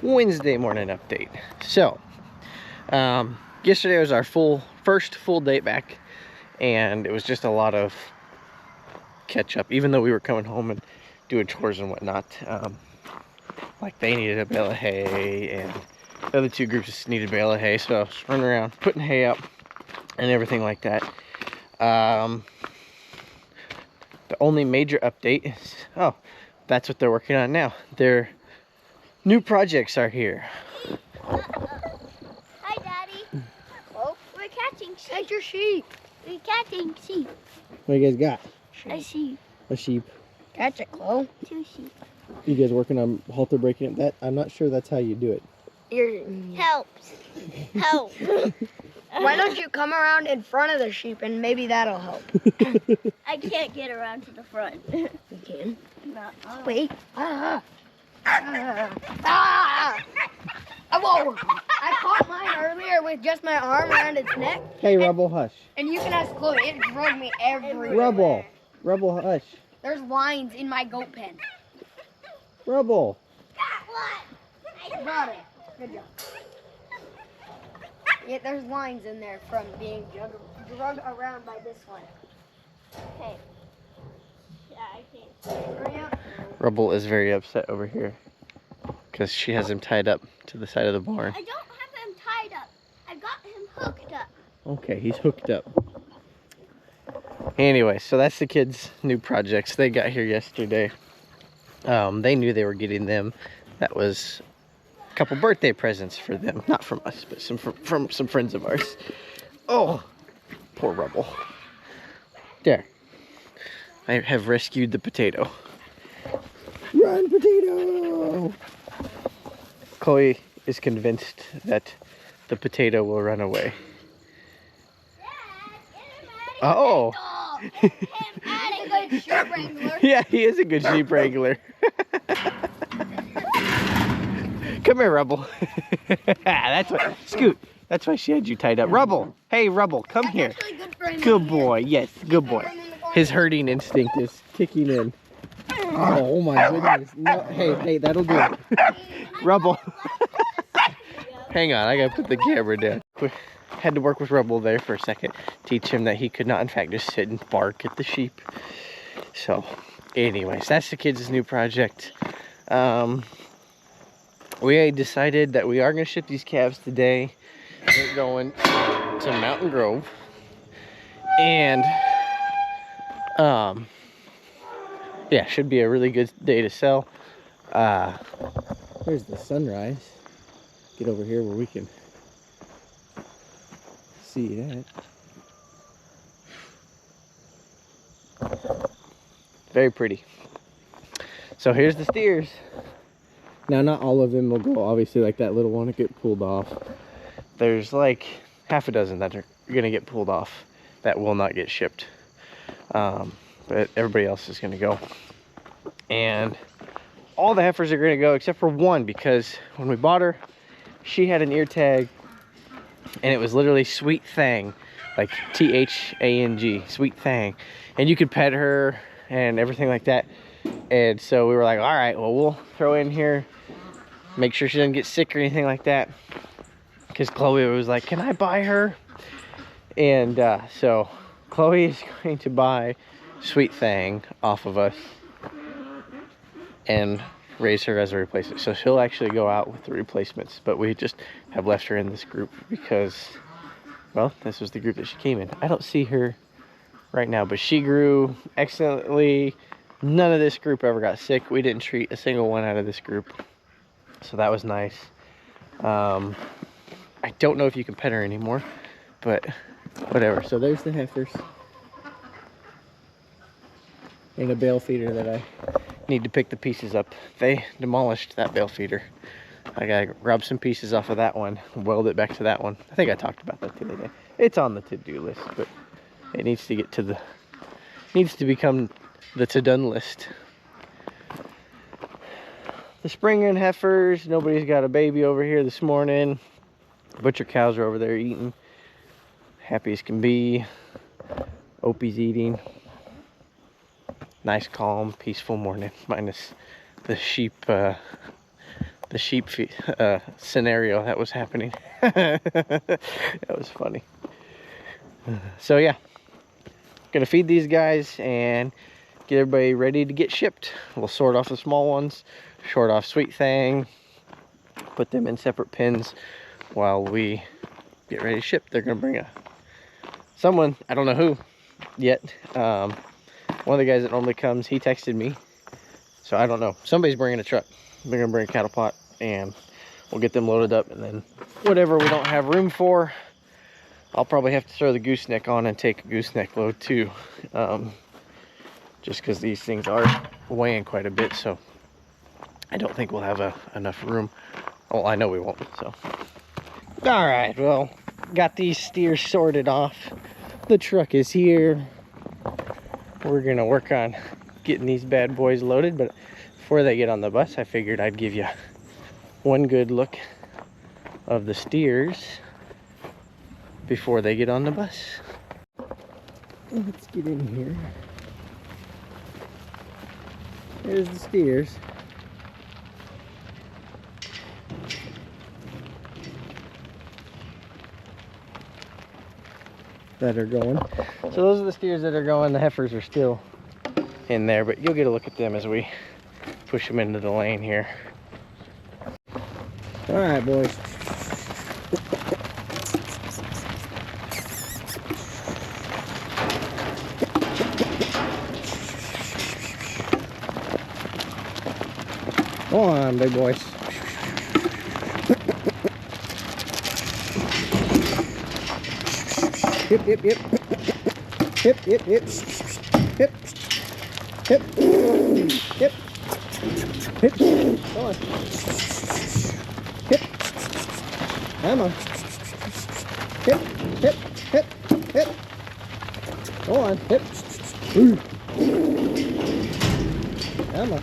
Wednesday morning update. So, yesterday was our first full day back, and it was just a lot of catch up, even though we were coming home and doing chores and whatnot. Like they needed a bale of hay, and the other two groups just needed a bale of hay, so I was running around putting hay up and everything like that. The only major update is, oh, that's what they're working on now. Their new projects are here. Hi, Daddy. Oh, we're catching sheep. Catch your sheep. We're catching sheep. What do you guys got? A sheep. A sheep. Catch it, Chloe. 2 sheep. You guys working on halter breaking it? That I'm not sure that's how you do it. Helps. Help. Why don't you come around in front of the sheep and maybe that'll help? I can't get around to the front. You can. No. Wait. Whoa! I caught mine earlier with just my arm around its neck. Hey, Rebel, hush. And you can ask Chloe, it drug me everywhere. Rebel, hush. There's lines in my goat pen. Rebel. I got it. Good job. Yeah, there's lines in there from being drugged around by this one. Okay. Yeah, I can't. Hurry up. Rebel is very upset over here because she has him tied up to the side of the barn. I don't have him tied up. I got him hooked up. Okay, he's hooked up. Anyway, so that's the kids' new projects. They got here yesterday. They knew they were getting them. That was a couple birthday presents for them. Not from us, but from some friends of ours. Oh, poor Rebel. There. I have rescued the potato. Run, potato! Chloe is convinced that the potato will run away. Oh! Him out of Sheep wrangler. Yeah, he is a good sheep wrangler. Come here, Rebel. That's why, Scoot. That's why she had you tied up. Rebel. Hey, Rebel, come here. Good boy. Yes, good boy. His herding instinct is kicking in. Oh my goodness. No, hey, that'll do it. Rebel. Hang on, I gotta put the camera down. Had to work with Rebel there for a second. Teach him that he could not, in fact, just sit and bark at the sheep. So, anyways, that's the kids' new project. We decided that we are going to ship these calves today. They're going to Mountain Grove. And, yeah, should be a really good day to sell. There's the sunrise. Get over here where we can see that. Very pretty. So here's the steers. Now, not all of them will go, obviously, like that little one will get pulled off. There's like half a dozen that are gonna get pulled off that will not get shipped. But everybody else is gonna go. And all the heifers are gonna go except for one, because when we bought her, she had an ear tag and it was literally Sweet Thang, like T-H-A-N-G, Sweet Thang. And you could pet her and everything like that. And so we were like, all right, well, we'll throw in here, make sure she doesn't get sick or anything like that. Because Chloe was like, can I buy her? And so Chloe is going to buy Sweet Thang off of us and raise her as a replacement. So she'll actually go out with the replacements, but we just have left her in this group because, well, this was the group that she came in. I don't see her right now, but she grew excellently. None of this group ever got sick. We didn't treat a single one out of this group, so that was nice. I don't know if you can pet her anymore, but whatever. So there's the heifers and a bale feeder that I need to pick the pieces up. They demolished that bale feeder. I gotta grab some pieces off of that one, weld it back to that one. I think I talked about that the other day. It's on the to-do list, but it needs to get to the, needs to become the to-done list. The spring-in heifers, nobody's got a baby over here this morning. Butcher cows are over there eating. Happy as can be. Opie's eating. Nice, calm, peaceful morning, minus the sheep the sheep scenario that was happening. That was funny. So yeah, gonna feed these guys and get everybody ready to get shipped. We'll sort off the small ones, short off Sweet Thing, put them in separate pens while we get ready to ship. They're gonna bring someone, I don't know who yet. One of the guys that normally comes, he texted me, so I don't know. Somebody's bringing a truck. They're gonna bring a cattle pot, and we'll get them loaded up, and then whatever we don't have room for, I'll probably have to throw the gooseneck on and take a gooseneck load too, just because these things are weighing quite a bit. So I don't think we'll have enough room. Well, I know we won't. So all right, well, got these steers sorted off. The truck is here. We're gonna work on getting these bad boys loaded, but before they get on the bus, I figured I'd give you one good look of the steers before they get on the bus. Let's get in here. There's the steers. That are going. So those are the steers that are going. The heifers are still in there, but you'll get a look at them as we push them into the lane here. All right, boys. Go on, big boys. Hip, hip, hip. Hip, hip, hip. Hip. Hip. Hip. Hip. Go on. Hip. Come on. Hip. Hip. Hip. Hip. Go on. Hip. Come on.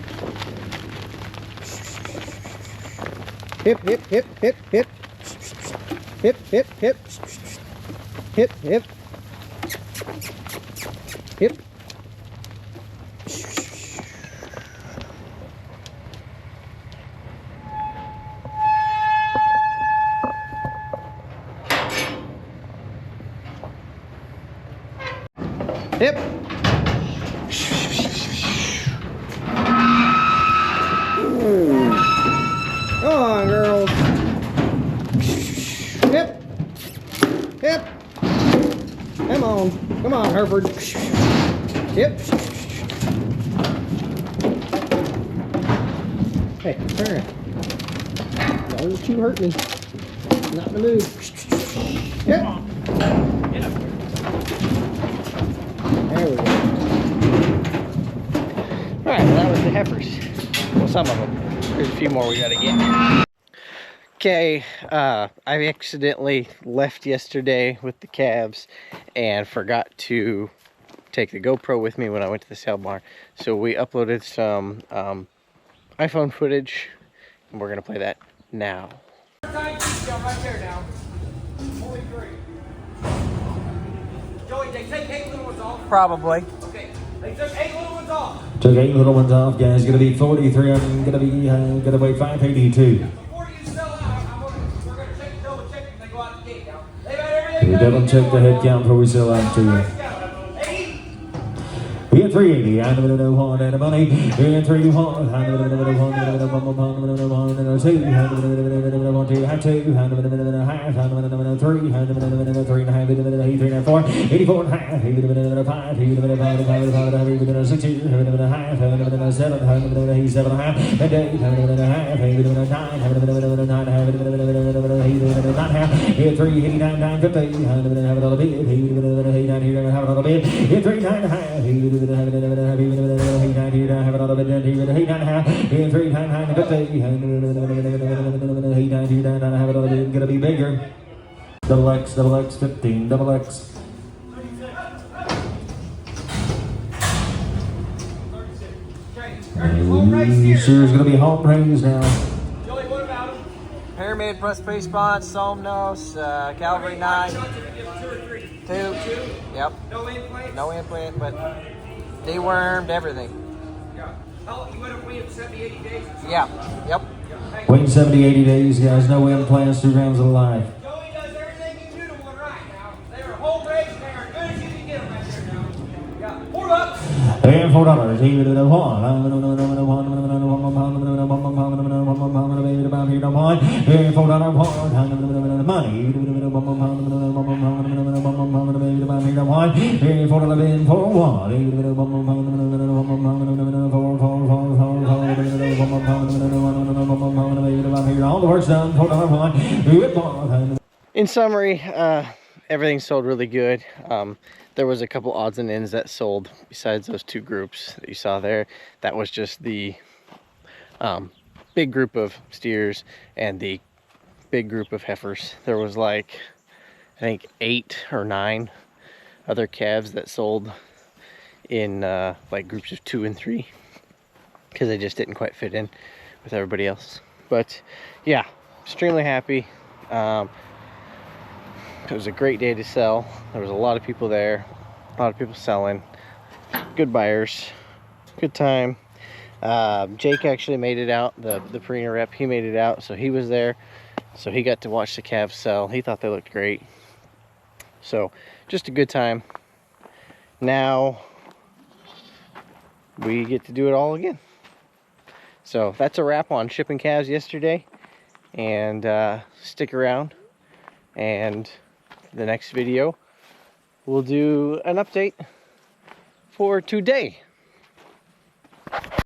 Hip, hip, hip, hip, hip. Hip, hip, hip. Hip, hip. Hip. Hip. Come on, girls. Hip. Hip. Come on. Come on, Hereford. Hip. Hey, turn. Don't you hurt me. Not in the mood. Hip. There we go. Alright, well, that was the heifers. Well, some of them. There's a few more we gotta get. Okay, I accidentally left yesterday with the calves and forgot to take the GoPro with me when I went to the sale barn. So we uploaded some iPhone footage, and we're gonna play that now. Right there now. Only 3. Joey, they take 8 little ones off? Probably. Okay. They took 8 little ones off. Took 8 little ones off, guys. Gonna be 43. I'm gonna weigh 582. Before you sell out, we're gonna double check if they go out the gate now. They've had everything. We double check the head count before we sell out to you. 8. Here 380. I don't know one and a money. Here 300. I don't know one and a 2. One, 2, have 2. I don't know half. I don't know 3. I don't know 3 and a half. 3 and a 4. 84 and a half. 5. 5 6. 7 and a half. 7 and a half. 8 and a half. 9. 9 here 389 950. I don't have it all a bit. Here have it all a bit. Here 39 and a half. Have it all a bit. Here 9 and a half. Here 399 and 50. Have it all a bit. Gonna be bigger. Double X, 15, double X. Sure is gonna be home praise now. Joey, what about them? Pyramid plus pre-spawn, Somnos, Calvary 9. 2 or 3? 2. Yep. No implants? No implant, but dewormed, everything. Yeah. How, you went up waiting 70, 80 days or something? Yeah. Yep. Waiting 70, 80 days, guys. No end plans, 2 rounds of life. Joey does everything you do to one right now. They're a whole race and they're as good as you can get them right there now. Yeah, $4. And $4. Even if it one. And $4 money. All the work's done. $4. In summary, everything sold really good. There was a couple odds and ends that sold besides those 2 groups that you saw there. That was just the big group of steers and the big group of heifers. There was like, I think 8 or 9 other calves that sold in like groups of 2 and 3 because they just didn't quite fit in with everybody else. But yeah, extremely happy. It was a great day to sell. There was a lot of people there, a lot of people selling, good buyers, good time. Jake actually made it out, the Purina rep, he made it out, so he was there. So he got to watch the calves sell. He thought they looked great. So just a good time. Now we get to do it all again. So that's a wrap on shipping calves yesterday. And stick around, and the next video we'll do an update for today.